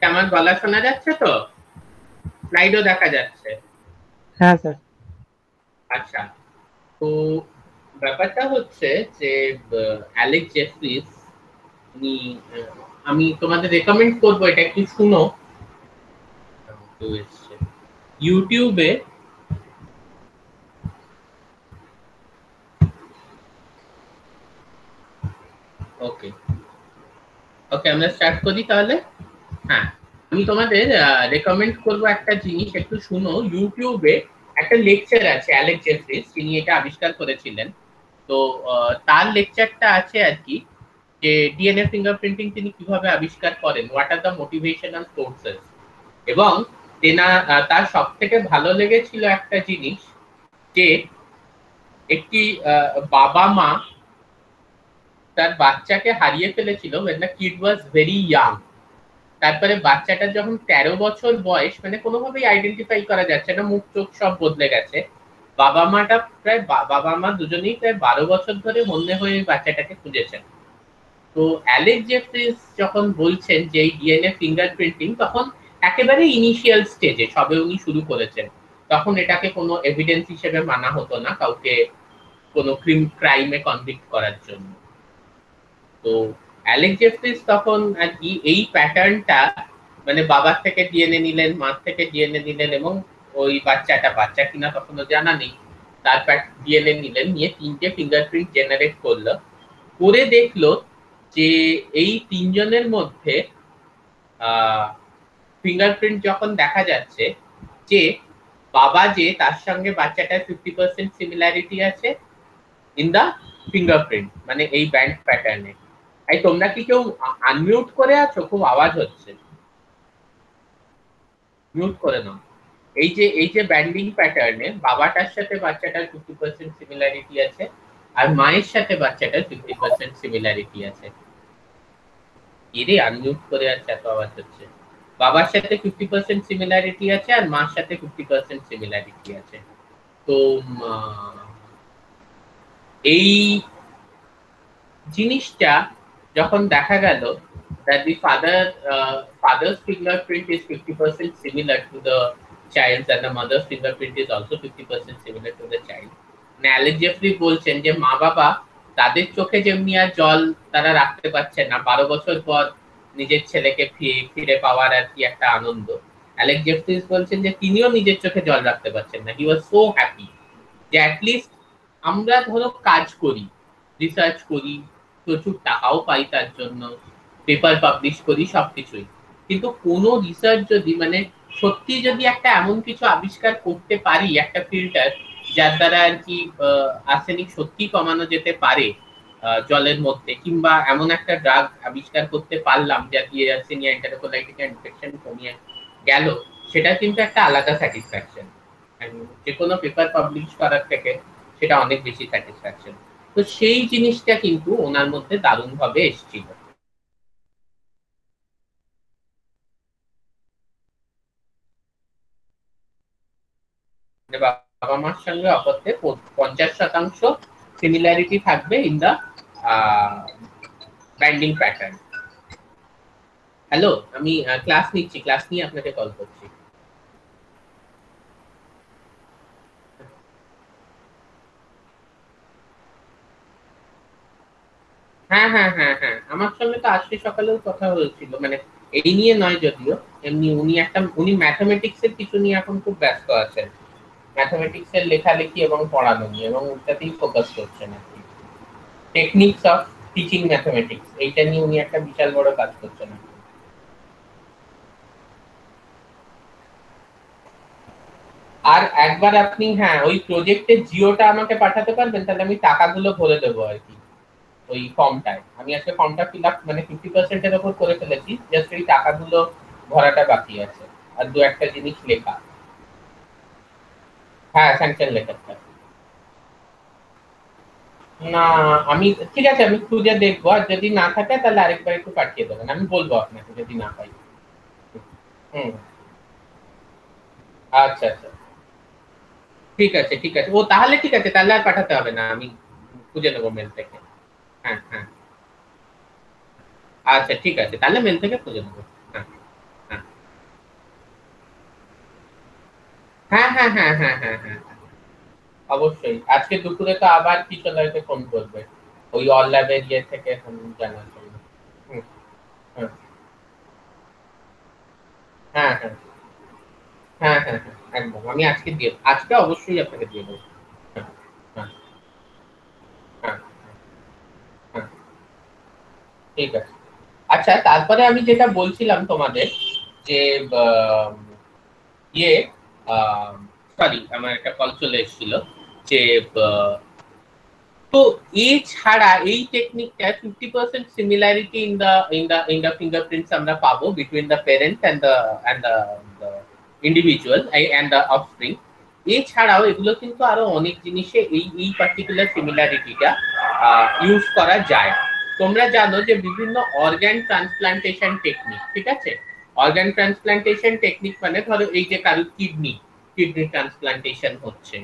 আমার গলা শোনা যাচ্ছে তো? স্লাইডও দেখা যাচ্ছে? হ্যাঁ স্যার। আচ্ছা, তো ব্যাপারটা হচ্ছে যে অ্যালেক্স জেফরিস উনি, আমি তোমাদের রেকমেন্ড করবো এটা একটু শুনো। তো এসছে ইউটিউবে, ওকে ওকে আমরা স্টার্ট করি তাহলে। হ্যাঁ, আমি তোমাদের রেকমেন্ড করবো একটা জিনিস একটু শুনো। ইউটিউবে একটা লেকচার আছে অ্যালেক্স জেফরিস, তিনি এটা আবিষ্কার করেছিলেন। তো তার লেকচারটা আছে আর কি, যে ডিএনএ ফিঙ্গারপ্রিন্টিং তিনি কিভাবে আবিষ্কার করেন, what are the motivational sources. এবং তার সব থেকে ভালো লেগেছিল একটা জিনিস, যে একটি বাবা মা তার বাচ্চাকে হারিয়ে ফেলেছিল when the kid was very young। তারপরে বাচ্চাটার যখন 13 বছর বয়স, মানে কোনোভাবেই আইডেন্টিফাই করা যাচ্ছে না, মুখ চোখ সব বদলে গেছে। বাবা মা দুজনেই প্রায় 12 বছর ধরে হন্যে হয়ে বাচ্চাটাকে খুঁজেছেন। তো অ্যালেক্স জেফরিস যখন বলছেন যে এই ডিএনএ ফিঙ্গারপ্রিন্টিং, তখন একেবারে ইনিশিয়াল স্টেজে সবে উনি শুরু করেছেন। তখন এটাকে কোনো এভিডেন্স হিসেবে মানা হতো না কাউকে কোনো ক্রাইমে কনভিক্ট করার জন্য। তো অ্যালেক্স জেফরিস তখন আর কি এই প্যাটার্নটা, মানে বাবার থেকে ডিএনএ নিলেন, মার থেকে ডিএনএ নিলেন, এবং ওই বাচ্চা কিনা তখনও জানা নেই, তার ডিএনএ নিলেন, নিয়ে 3টে ফিঙ্গারপ্রিন্ট জেনারেট করলো। করে দেখলো যে এই 3জনের মধ্যে ফিঙ্গারপ্রিন্ট যখন দেখা যাচ্ছে, যে বাবা যে তার সঙ্গে বাচ্চাটার 50% সিমিলারিটি আছে ইন দা ফিঙ্গারপ্রিন্ট, মানে এই ব্যান্ড প্যাটার্নে। এই তোমরা কি কেউ আনমিউট করে আছো? খুব আওয়াজ হচ্ছে, মিউট করে নাও। এই যে ব্যান্ডিং প্যাটার্নে বাবাটার সাথে বাচ্চাটার 50% সিমিলারিটি আছে, আর মায়ের সাথে বাচ্চাটার 50% সিমিলারিটি আছে। এরে আনমিউট করে আছে, এত আওয়াজ হচ্ছে। বাবার সাথে 50% সিমিলারিটি আছে আর মার সাথে 50% সিমিলারিটি আছে। তো এই জিনিসটা যখন দেখা গেল that the father's fingerprint is 50% similar to the child's, and the mother's fingerprint is also 50% similar to the child, Alex Jeffrey বলছেন যে মা বাবা তাদের চোখে যেমনি আর জল তারা রাখতে পারছে না 12 বছর পর নিজের ছেলেকে ফিরে পাওয়ার আর কি একটা আনন্দ, অ্যালেক্স জেফরিস বলছেন যে তিনিও নিজের চোখে জল রাখতে পারছেন না। হি ওয়াজ সো হ্যাপি যে অ্যাটলিস্ট আমরা ধরো কাজ করি, রিসার্চ করি, প্রচুর টাকাও পাই তার জন্য, পেপার পাবলিশ করি, সবকিছুই, কিন্তু কোনো রিসার্চ যদি মানে সত্যি যদি একটা এমন কিছু আবিষ্কার করতে পারি, একটা ফিল্টার যার দ্বারা আর কি আর্সেনিক সত্যি কমানো যেতে পারে জলের মধ্যে, কিংবা এমন একটা ড্রাগ আবিষ্কার করতে পারলাম যা দিয়ে আর্সেনিয়া এন্টারোকোলাইটিক ইনফেকশন কমিয়ে গেল, সেটা কিন্তু একটা আলাদা স্যাটিসফ্যাকশন। যে কোনো পেপার পাবলিশ করার থেকে সেটা অনেক বেশি স্যাটিসফ্যাকশন। তো সেই জিনিসটা কিন্তু ওনার মধ্যে দারুণ ভাবে এসেছিল। বাবা মার সঙ্গে অপত্যে 50% সিমিলারিটি থাকবে in the banding pattern. Hello, আমি ক্লাস নিচ্ছি, ক্লাস নিয়ে আপনাকে কল করছি। হ্যাঁ হ্যাঁ হ্যাঁ হ্যাঁ, আমার সঙ্গে তো আজকে সকালেও কথা হয়েছিল, মানে এই নিয়ে নয় যদিও, এমনি উনি ম্যাথমেটিক্স এর কিছু নিয়ে এখন খুব ব্যস্ত আছেন, ম্যাথমেটিক্স এর লেখালেখি এবং পড়ানো নিয়ে, এবং ওটাতেই ফোকাস করছেন আর কি। টেকনিক্স অফ টিচিং ম্যাথমেটিক্স, এইটা নিয়ে উনি একটা বিশাল বড় কাজ করছেন। আর একবার আপনি, হ্যাঁ, ওই প্রজেক্টের জিওটা আমাকে পাঠাতে পারবেন, তাহলে আমি টাকাগুলো ভরে দেবো আর কি। ওই ফর্মটায় আমি আজকে ফর্মটা ফিল আপ মানে 50% এর উপর করে ফেলেছি, জাস্ট এই টাকাগুলো ভরাটা বাকি আছে, আর দু একটা জিনিস লেখা। হ্যাঁ, স্যাংশন লেটারটা। না, আমি ঠিক আছে, আমি খুঁজে দেখবো, আর যদি না থাকে তাহলে আরেকবার একটু পাঠিয়ে দেবেন, আমি বলবো আপনাকে যদি না পাই। হুম, আচ্ছা আচ্ছা, ঠিক আছে ঠিক আছে, ও তাহলে ঠিক আছে, তাহলে আর পাঠাতে হবে না, আমি খুঁজে নেবো মেল থেকে। হ্যাঁ হ্যাঁ, আচ্ছা ঠিক আছে, তাহলে মেল থেকে খুঁজে নেবো। হ্যাঁ হ্যাঁ। হ্যাঁ হ্যাঁ হ্যাঁ হ্যাঁ হ্যাঁ, অবশ্যই আজকে দুপুরে তো আবার কিশোরকে ফোন করবে ওই অল ল্যাবের ইয়ে থেকে জানার জন্য। হুম, হুম, হ্যাঁ হ্যাঁ হ্যাঁ হ্যাঁ হ্যাঁ, একদম আমি আজকে অবশ্যই আপনাকে দিয়ে দেবো। হ্যাঁ হ্যাঁ হ্যাঁ হ্যাঁ, ঠিক আছে। আচ্ছা, তারপরে আমি যেটা বলছিলাম তোমাদের যে আহ, ইয়ে সরি, আমার একটা কল চলে এসেছিল যে আহ, তো এছাড়া এই টেকনিকটা 50% সিমিলারিটি ইন দা ফিঙ্গারপ্রিন্টস আমরা পাবো between the parent and the individual and the offspring. এছাড়াও এগুলো কিন্তু আরো অনেক জিনিসে এই পার্টিকুলার সিমিলারিটিটা ইউজ করা যায়। তোমরা জানো যে বিভিন্ন অর্গান ট্রান্সপ্লান্টেশন টেকনিক, ঠিক আছে? অর্গান ট্রান্সপ্লান্টেশন টেকনিক মানে ধরো এই যে কারো কিডনি ট্রান্সপ্লান্টেশন হচ্ছে,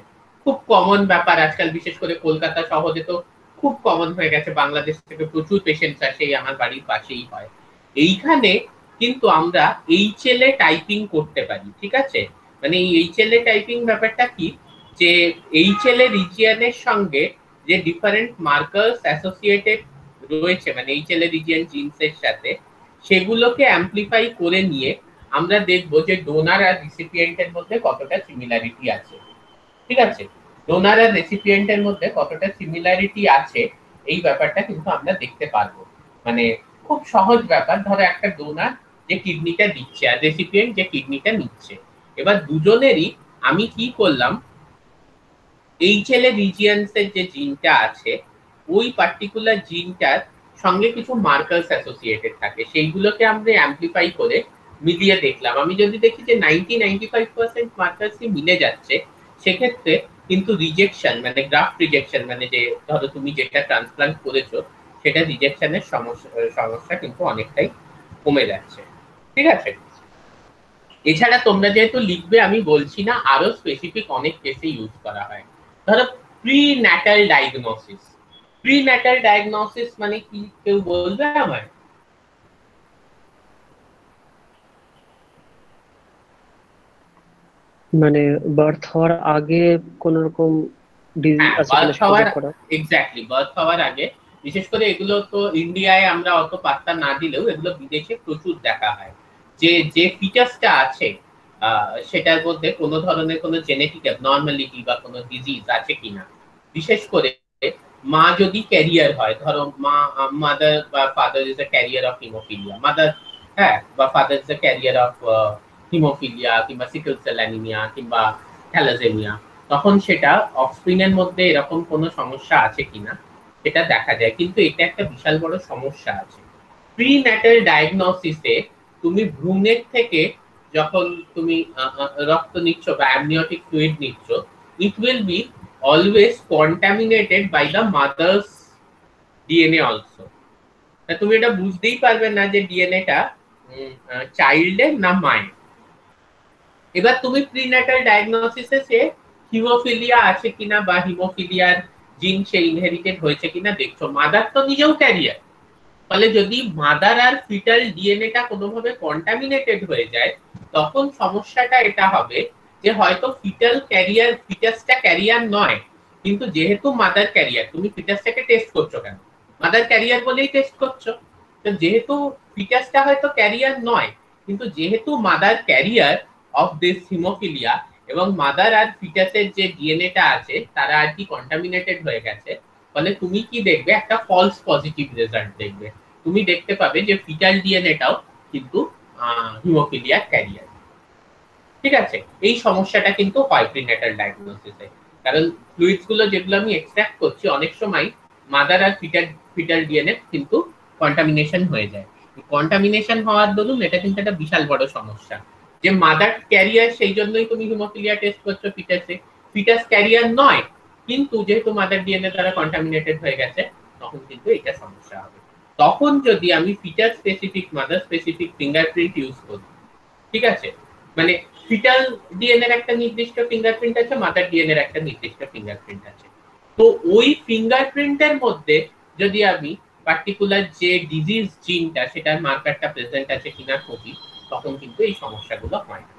খুব কমন ব্যাপার আজকাল, বিশেষ করে কলকাতা শহরে তো খুব কমন হয়ে গেছে। বাংলাদেশ থেকে প্রচুর পেশেন্ট আসে, আমার বাড়ির পাশেই হয়। এইখানে কিন্তু আমরা এইচএল এ টাইপিং করতে পারি, ঠিক আছে? মানে এই এইচএল এ টাইপিং ব্যাপারটা কি, যে এইচএল এ রিজিয়নের সঙ্গে যে ডিফারেন্ট মার্কার্স অ্যাসোসিয়েটেড রয়েছে, মানে এইচএল এ রিজিয়ন জিনস এর সাথে, সেগুলোকে অ্যাম্পলিফাই করে নিয়ে আমরা দেখবো যে ডোনার আর রিসিপিয়েন্টের মধ্যে কতটা সিমিলারিটি আছে, ঠিক আছে? ডোনার আর রেসিপিয়েন্টের মধ্যে কতটা সিমিলারিটি আছে এই ব্যাপারটা কিন্তু আমরা দেখতে পারবো। মানে খুব সহজ ব্যাপার, ধরো একটা ডোনার যে কিডনিটা দিচ্ছে আর রেসিপিয়েন্ট যে কিডনিটা নিচ্ছে, এবার দুজনেরই আমি কি করলাম, এইচএল এর রিজিয়ন্স এর যে জিনটা আছে ওই পার্টিকুলার জিনটার সঙ্গে কিছু মার্কার্স অ্যাসোসিয়েটেড থাকে, সেইগুলোকে আমরা অ্যাম্পলিফাই করে মিলিয়ে দেখলাম। আমি যদি দেখি যে 90-95% মার্কার্সই মিলে যাচ্ছে, সেক্ষেত্রে কিন্তু রিজেকশন মানে গ্রাফট রিজেকশন, মানে যে ধরো তুমি যেটা ট্রান্সপ্লান্ট করেছো সেটা রিজেকশনের সমস্যা সমস্যা কিন্তু অনেকটাই কমে যাচ্ছে, ঠিক আছে? এছাড়া তোমরা যেহেতু লিখবে আমি বলছি না, আরো স্পেসিফিক অনেক কেসে ইউজ করা হয়। ধরো pre natal diagnosis. Pre natal diagnosis মানে কি, কেউ বলবে আমায়? মানে বার্থ হওয়ার আগে কোন রকম ডিজিজ হ্যাঁ, আছে কিনা বার্থ সেটা হওয়ার, বের করা। এক্স্যাক্টলি বার্থ হওয়ার আগে। বিশেষ করে এগুলো তো ইন্ডিয়ায় আমরা অত পাত্তা না দিলেও এগুলো বিদেশে প্রচুর দেখা হয়। যে যে ফিচার্সটা আছে সেটার মধ্যে কোনো ধরনের কোনো জেনেটিক অ্যাবনর্মালিটি বা কোনো ডিজিজ আছে কিনা। বিশেষ করে মা যদি ক্যারিয়ার হয়, ধরো মাদার বা father is a career of haemophilia, mother, হ্যাঁ, বা father is a career of haemophilia কিংবা সিকল সেল অ্যানিমিয়া কিংবা থ্যালাসেমিয়া, তখন সেটা অফস্প্রিং এর মধ্যে এরকম কোনো সমস্যা আছে কিনা সেটা দেখা যায়। কিন্তু এটা একটা বিশাল বড় সমস্যা আছে। প্রি ন্যাটাল ডায়াগনোসিসে তুমি ভ্রূণের থেকে যখন তুমি রক্ত নিচ্ছ বা অ্যামনিওটিক ফ্লুইড নিচ্ছ, it will be always contaminated by the mother's DNA also. তুমি এটা বুঝতেই পারবে না যে ডিএনএটা চাইল্ডের না মায়ের। এবার তুমি প্রিন্যাটাল ডায়াগনোসিসে সে হিমোফিলিয়া আছে কিনা বা হিমোফিলিয়ার জিন সে ইনহেরিটেড হয়েছে কিনা দেখছো, মাদার তো নিজেও ক্যারিয়ার। ফলে যদি মাদার আর ফিটাল ডিএনএটা কোনোভাবে কন্টামিনেটেড হয়ে যায়, তখন সমস্যাটা এটা হবে যে হয়তো ফিটাসটা ক্যারিয়ার নয়, কিন্তু যেহেতু মাদার ক্যারিয়ার, তুমি ফিটাসটাকে টেস্ট করছো কেন? মাদার ক্যারিয়ার বলেই টেস্ট করছো। তো যেহেতু ফিটাসটা হয়তো ক্যারিয়ার নয়, কিন্তু যেহেতু mother career of this haemophilia এবং মাদার আর ফিটাসের যে ডিএনএটা আছে তারা আর কি কন্টামিনেটেড হয়ে গেছে, ফলে তুমি কি দেখবে, একটা ফলস পজিটিভ রেজাল্ট দেখবে। তুমি দেখতে পাবে যে ফিটাল ডিএনএটাও কিন্তু হিমোফিলিয়ার ক্যারিয়ার, ঠিক আছে? এই সমস্যাটা কিন্তু হয় প্রিন্যাটাল ডায়াগনোসিসে। কারণ ফ্লুইডস গুলো যেগুলো আমি এক্সট্রাক্ট করছি অনেক সময় মাদার আর ফিটাল ডিএনএ কিন্তু কন্টামিনেশন হয়ে যায়। কন্টামিনেশন হওয়ার দরুন এটা কিন্তু একটা বিশাল বড় সমস্যা। যে মাদার ক্যারিয়ার সেই জন্যই তুমি হিমোফিলিয়া টেস্ট করছো ফিটাসে, ফিটাস ক্যারিয়ার নয়, কিন্তু যেহেতু মাদার ডিএনএ দ্বারা কন্টামিনেটেড হয়ে গেছে, তখন কিন্তু এটা সমস্যা হবে। তখন যদি আমি foetal specific mother specific fingerprint use করি, ঠিক আছে? মানে ফিটাল ডিএনএর একটা নির্দিষ্ট ফিঙ্গারপ্রিন্ট আছে, মাদার ডিএনএর একটা নির্দিষ্ট ফিঙ্গারপ্রিন্ট আছে। তো ওই ফিঙ্গারপ্রিন্টের মধ্যে যদি আমি পার্টিকুলার যে ডিজিজ জিনটা সেটার মার্কারটা প্রেজেন্ট আছে কিনা খুঁজি, তখন কিন্তু এই সমস্যাগুলো হয় না।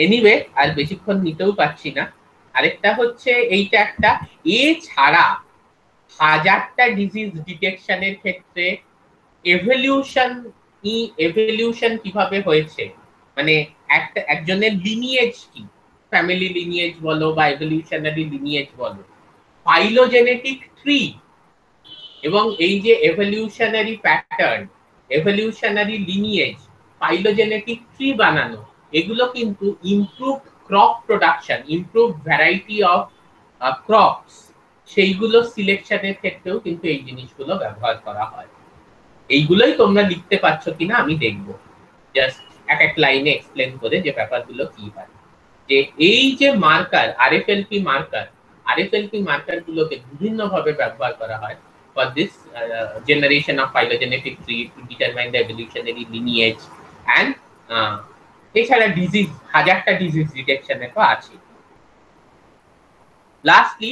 এনিওয়ে আর বেশিক্ষণ নিতেও পারছি না। আরেকটা হচ্ছে এইটা একটা, এছাড়া হাজারটা ডিজিজ ডিটেকশনের ক্ষেত্রে এভলিউশন এভলিউশন কিভাবে হয়েছে, মানে একটা একজনের লিনিয়েজ কি, ফ্যামিলি লিনিয়েজ বলো বা এভলিউশনারি লিনিয়েজ বলো, ফাইলোজেনেটিক ট্রি, এবং এই যে evolutionary pattern, evolutionary lineage, phylogenetic tree বানানো, এগুলো কিন্তু improve crop production, improve variety of crops, সেইগুলো সিলেকশনের ক্ষেত্রেও কিন্তু এই জিনিসগুলো ব্যবহার করা হয়। এইগুলোই তোমরা লিখতে পারছো কিনা আমি দেখবো, জাস্ট এক এক লাইনে এক্সপ্লেন করে যে ব্যাপারগুলো কি হয়। যে এই যে মার্কার, আরএফএলপি মার্কার, আরএফএলপি মার্কার গুলোকে বিভিন্ন ভাবে ব্যবহার করা হয় for this generation of phylogenetic tree to determine the evolutionary lineage and এছাড়া ডিজিজ, হাজারটা ডিজিজ ডিটেকশনে তো আছে। Lastly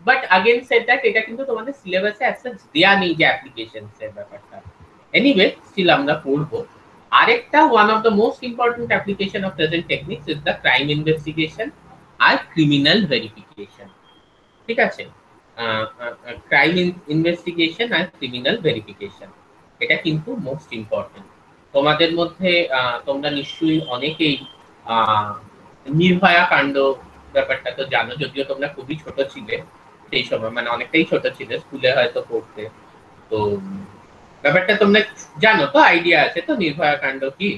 but again said that এটা কিন্তু তোমাদের সিলেবাসে অ্যাজ দেয়া নেই যে অ্যাপ্লিকেশনস এর ব্যাপারটা। এনিওয়ে স্টিল আমরা পড়বো। আরেকটা one of the most important application of present techniques is the crime investigation আর ক্রিমিনাল ভেরিফিকেশন। ঠিক আছে, ক্রাইম ইনভেস্টিগেশন আর ক্রিমিনাল ভেরিফিকেশন, এটা কিন্তু মোস্ট ইম্পর্টেন্ট। তোমাদের মধ্যে তোমরা নিশ্চয়ই অনেকেই নির্ভয়া কাণ্ড ব্যাপারটা তো জানো, যদিও তোমরা খুবই ছোট ছিলে সেই সময়, মানে অনেকটাই ছোট ছিলে, স্কুলে হয়তো পড়তে, তো ব্যাপারটা তোমরা জানো তো, আইডিয়া আছে তো নির্ভয়া কাণ্ড কি?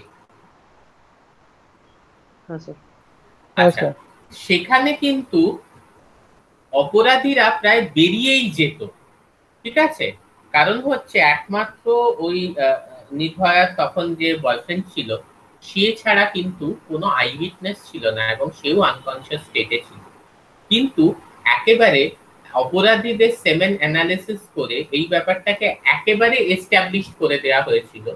আচ্ছা, সেখানে কিন্তু অপরাধীরা প্রায় বেরিয়েই যেত। ঠিক আছে, কারণ হচ্ছে একমাত্র ওই নির্ভয়ার তখন যে বয়ফ্রেন্ড ছিল সে ছাড়া কিন্তু কোনো আই উইটনেস ছিল না, এবং সেও আনকনসিয়াস স্টেটে ছিল। কিন্তু একেবারে অপরাধীদের সেমেন অ্যানালিসিস করে এই ব্যাপারটাকে একেবারে এস্টাবলিশ করে দেওয়া হয়েছিল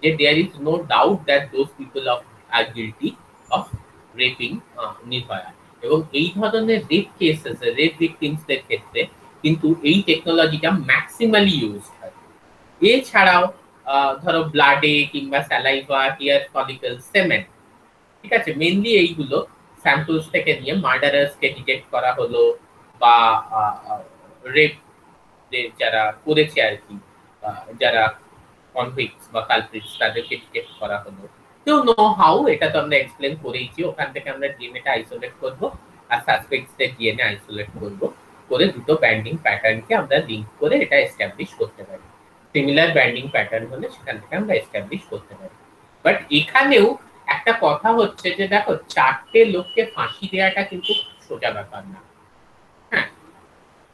যে there is no doubt that those people are guilty of raping Nirbhaya. এবং এই ধরনের রেপ কেসেস, রেপ ভিকটিমসদের ক্ষেত্রে কিন্তু এই টেকনোলজিটা ম্যাক্সিমালি ইউজ হয়। এছাড়াও ধরো ব্লাডে কিংবা স্যালাইভা, হেয়ার ফলিকল, সেমেন, ঠিক আছে, মেনলি এইগুলো স্যাম্পলস থেকে নিয়ে মার্ডারার্সকে ডিটেক্ট করা হলো, বা রেপ যারা করেছে আর কি, যারা কনভিক্টস বা কালপ্রিটস, তাদেরকে ডিটেক্ট করা হলো। কেউ নো হাউ, এটা তো আমরা এক্সপ্লেন করেইছি। ওখান থেকে আমরা ডিএনএটা আইসোলেট করব আর সাসপেক্টসদের ডিএনএ আইসোলেট করব, করে দুটো ব্যান্ডিং প্যাটার্নকে আমরা লিংক করে এটা এস্টাবলিশ করতে পারি। সিমিলার ব্যান্ডিং প্যাটার্ন হলে সেখান থেকে আমরা এস্টাবলিশ করতে পারি। বাট এখানেও একটা কথা হচ্ছে যে দেখো, চারটে লোককে ফাঁসি দেওয়াটা কিন্তু সোজা ব্যাপার না। হ্যাঁ,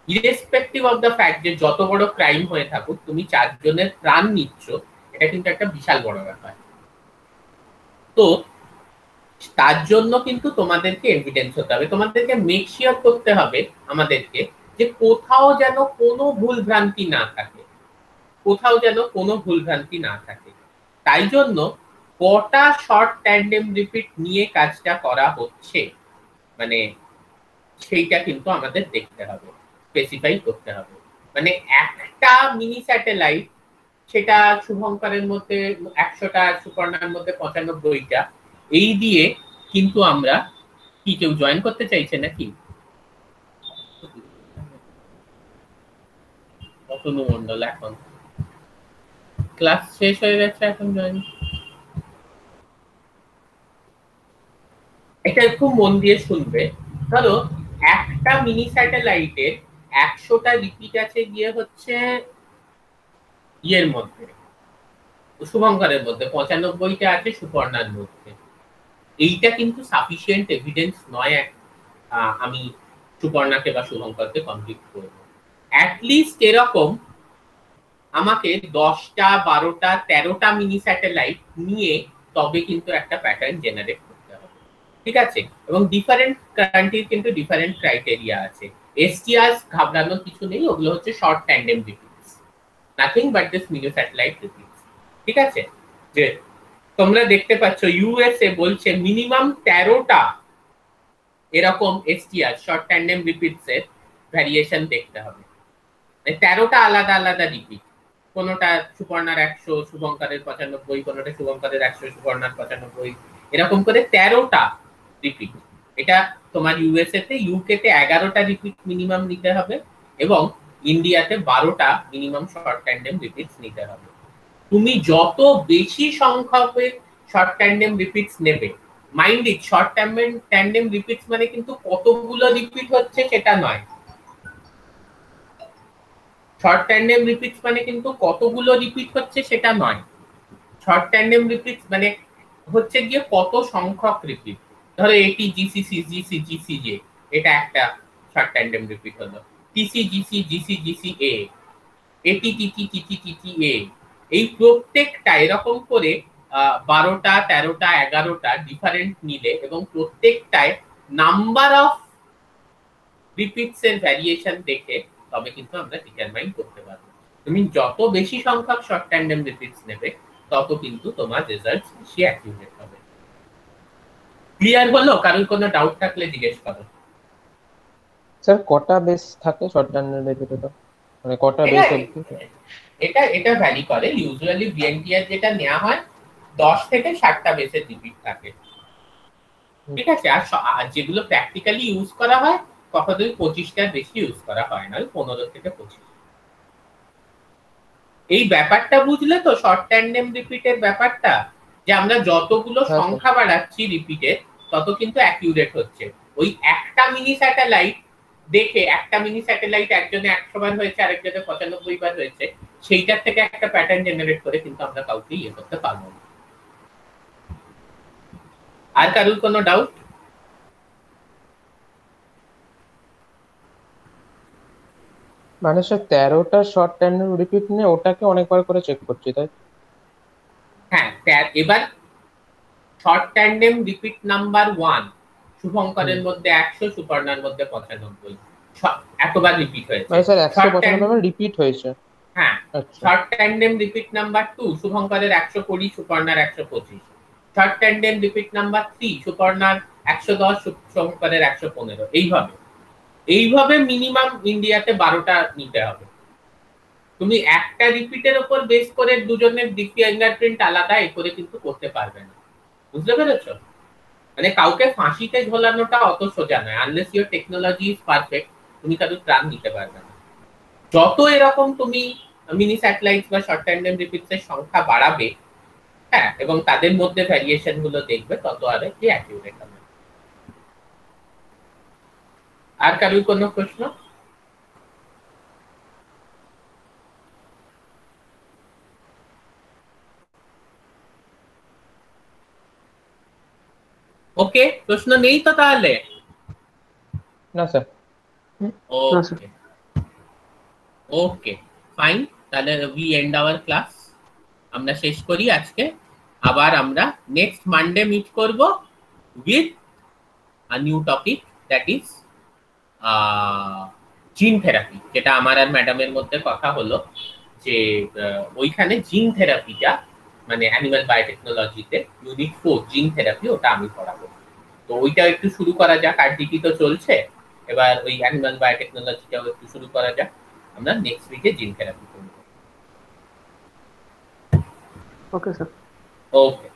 ইরেসপেক্টিভ অফ দ্য ফ্যাক্ট যে যত বড় ক্রাইম হয়ে থাকুক, তুমি চারজনের প্রাণ নিচ্ছ, এটা কিন্তু একটা বিশাল বড় ব্যাপার। তো তার জন্য কিন্তু তোমাদেরকে এভিডেন্স হতে হবে, তোমাদেরকে মেক শিওর করতে হবে আমাদেরকে যে কোথাও যেন কোনো ভুল ভ্রান্তি না থাকে, কোথাও যেন কোনো ভুল ভ্রান্তি না থাকে। তাই জন্য কটা শর্ট ট্যান্ডেম রিপিট নিয়ে কাজটা করা হচ্ছে, মানে সেইটা কিন্তু আমাদের দেখতে হবে, স্পেসিফাই করতে হবে। মানে একটা মিনি স্যাটেলাইট, সেটা শুভঙ্করের মধ্যে 100টা, সুপর্ণার মধ্যে 95টা, এই দিয়ে কিন্তু আমরা কি, কেউ জয়েন করতে চাইছে নাকি? অতনু মন্ডল এখন ক্লাস শেষ হয়ে গেছে, এখন জয়েন। এটা খুব মন দিয়ে শুনবে। ধরো একটা মিনি স্যাটেলাইটের 100টা রিপিট আছে গিয়ে হচ্ছে ইয়ের মধ্যে, শুভঙ্করের মধ্যে, 95টা আছে সুপর্ণার মধ্যে। এইটা কিন্তু সাফিসিয়েন্ট এভিডেন্স নয় আমি সুপর্ণাকে বা শুভঙ্করকে কনভিক্ট করব। অ্যাটলিস্ট এরকম আমাকে 10টা, 12টা, 13টা মিনি স্যাটেলাইট নিয়ে তবে কিন্তু একটা প্যাটার্ন জেনারেট করতে হবে। ঠিক আছে, এবং ডিফারেন্ট কান্ট্রির কিন্তু ডিফারেন্ট ক্রাইটেরিয়া আছে। এসটিআর ঘাবড়ানোর কিছু নেই, ওগুলো হচ্ছে short tandem repeats, nothing but this mini satellite repeats. ঠিক আছে, যে তোমরা দেখতে পাচ্ছ ইউএসএ বলছে মিনিমাম 13টা এরকম এসটিআর, শর্ট ট্যান্ডেম রিপিটস এর ভ্যারিয়েশন দেখতে হবে। 13টা আলাদা আলাদা রিপিট, কোনোটা সুপর্ণার 100, শুভঙ্করের 95, কোনোটা শুভঙ্করের 100, সুপর্ণার 95, এরকম করে 13টা রিপিট। এটা তোমার ইউএসএ তে, ইউকে তে 11টা রিপিট মিনিমাম নিতে হবে এবং ইন্ডিয়াতে 12টা মিনিমাম শর্ট ট্যান্ডেম রিপিটস নিতে হবে। তুমি যত বেশি সংখ্যকে শর্ট ট্যান্ডেম রিপিটস নেবে, mind it, short tandem repeats মানে কিন্তু কতগুলো রিপিট হচ্ছে সেটা নয়। শর্ট ট্যান্ডেম রিপিটস মানে কিন্তু কতগুলো রিপিট হচ্ছে সেটা নয়। শর্ট ট্যান্ডেম রিপিটস মানে হচ্ছে গিয়ে কত সংখ্যক রিপিট। ধরো এটি জিসিসি জিসি জিসি জে, এটা একটা শর্ট ট্যান্ডেম রিপিট হলো। টিসি জিসি জিসি জিসি এ, এটি টিটি টিটি টিটি এ, এই প্রত্যেকটা এরকম করে 12টা 13টা 11টা ডিফারেন্ট নিলে এবং প্রত্যেকটায় নাম্বার অফ রিপিটস এর ভ্যারিয়েশন দেখে তবে কিন্তু আমরা ডিটারমাইন করতে পারবো। তুমি যত বেশি সংখ্যক শর্ট ট্যান্ডেম রিপিটস নেবে তত কিন্তু তোমার রেজাল্ট বেশি অ্যাকিউরেট হবে। ক্লিয়ার হলো? কারোর কোনো ডাউট থাকলে জিজ্ঞেস করো। স্যার কটা বেস থাকে শর্ট ট্যান্ডেম রিপিটে? মানে কটা বেস অবধি? এটা ভ্যারি করে। ইউজুয়ালি ভিএনটিআর যেটা নেওয়া হয় 10 থেকে 60টা বেসের রিপিট থাকে, ঠিক আছে। আর যেগুলো প্র্যাকটিক্যালি ইউজ করা হয় কখনোই 25টার বেশি ইউজ করা হয় না, 15 থেকে 25। এই ব্যাপারটা বুঝলে তো, শর্ট ট্যান্ডেম রিপিটের ব্যাপারটা, যে আমরা যতগুলো সংখ্যা বাড়াচ্ছি রিপিটে তত কিন্তু অ্যাকিউরেট হচ্ছে। ওই একটা মিনি স্যাটেলাইট দেখে, একটা মিনি স্যাটেলাইট একজনে 100 বার হয়েছে আরেকজনে 95 বার হয়েছে, সেইটার থেকে একটা প্যাটার্ন জেনারেট করে কিন্তু আমরা কাউকে ইয়ে করতে পারবো না। আর কারোর কোনো ডাউট? মানে স্যার 13টা শর্ট ট্যান্ডেম রিপিট নিয়ে ওটাকে অনেকবার করে চেক করছি, তাই? হ্যাঁ, এবার শর্ট ট্যান্ডেম রিপিট নাম্বার 1 শুভঙ্করের মধ্যে 100, সুপর্ণার মধ্যে 95, এতবার রিপিট হয়েছে। মানে স্যার 195 বার রিপিট হয়েছে? হ্যাঁ। Short tandem repeat number 2 শুভঙ্করের 120, সুপর্ণার 125। Short tandem repeat number 3 সুপর্ণার 110, শুভঙ্করের 115। এইভাবে মিনিমাম ইন্ডিয়াতে 12টা নিতে হবে। তুমি একটা রিপিটের উপর বেস করে দুজনের ফিঙ্গারপ্রিন্ট আলাদা এ করে কিন্তু করতে পারবে না, বুঝতে পেরেছো? মানে কাউকে ফাঁসিতে ঝোলানোটা অত সোজা নয়। Unless your technology is perfect, তুমি কারোর প্রাণ নিতে পারবে না। যত এরকম তুমি মিনি স্যাটেলাইট বা শর্ট ট্যান্ডেম রিপিটস এর সংখ্যা বাড়াবে, হ্যাঁ, এবং তাদের মধ্যে ভ্যারিয়েশন গুলো দেখবে, তত আর কি অ্যাকিউরেট হবে। আর কারোর কোনো প্রশ্ন? ওকে, প্রশ্ন নেই তো তাহলে? না স্যার। ওকে ওকে ফাইন, তাহলে উই এন্ড আওয়ার ক্লাস। আমরা শেষ করি আজকে। আবার আমরা নেক্সট মানডে মিট করব with a new topic, that is gene therapy. যেটা আমার আর ম্যাডামের মধ্যে কথা হলো যে ওইখানে জিন থেরাপিটা, মানে অ্যানিমাল বায়োটেকনোলজিতে ইউনিট 4 জিন থেরাপি, ওটা আমি পড়াবো। তো ওইটা একটু শুরু করা যাক। আরডিটি তো চলছে, এবার ওই অ্যানিমাল বায়োটেকনোলজিটাও একটু শুরু করা যাক। আমরা নেক্সট উইকে জিন থেরাপি করব। Okay sir. ওকে।